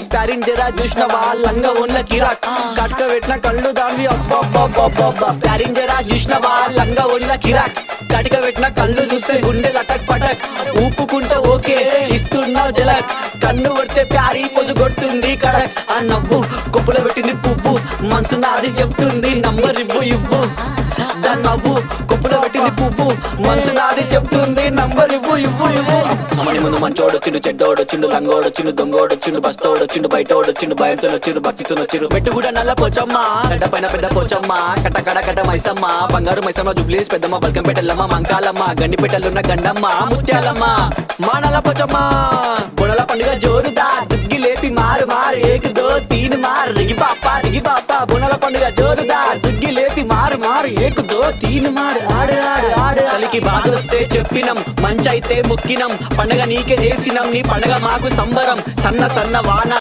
కిరాక్ ప్యారిన్ జరా చూసినవా లంగా ఉన్న కిరాక్ కట్క పెట్టిన కళ్ళు దాన్ని అబ్బబ్బబ్బబ్బబ్బ ప్యారిన్ జరా చూసినవా లంగా ఉన్న కిరాక్ కటిక పెట్టిన కళ్ళు చూస్తే గుండె లటక్ పటక్ ఊపుకుంటే ఓకే ఇస్తున్నావు జలక్ కన్ను కొడితే ప్యారీ పొజు కొడుతుంది కడక్ ఆ నవ్వు కొప్పులో పెట్టింది పువ్వు మనసు నాది చెప్తుంది నంబర్ ఇవ్వు దాని నవ్వు కొప్పులో పెట్టింది పువ్వు మనసు నాది చెప్తుంది నంబర్ ఇవ్వు అమ్మని ముందు మంచోడొచ్చిండు చెడ్డోడొచ్చిండు లంగోడొచ్చిండు దొంగోడొచ్చిండు బస్తోడొచ్చిండు బయటోడొచ్చిండు భయంతో వచ్చిండు భక్తితో వచ్చిండు మెట్టు కూడా నల్ల పోచమ్మ గడ్డ పైన పెద్ద పోచమ్మ కట్ట మైసమ్మ బంగారు మైసమ్మ జుబ్లీస్ పెద్దమ్మ బల్కంపేటల్లమ్మ మంకాలమ్మ గండిపేటలున్న గండమ్మ ముత్యాలమ్మ మా నల్ల పోచమ్మ బుడల పండుగ జోరుదా దుగ్గి లేపి మారు ఏక్ దో తీన్ మార్ రిగి పాప బుడల పండుగ జోరుదా దుగ్గి లేపి మారు ఏక్ దో తీన్ మార్ ఆడు కలికి బాధ వస్తే చెప్పినం మంచైతే ముక్కినం పండగ నీకే చేసినం నీ పండగ మాకు సంబరం సన్న వాన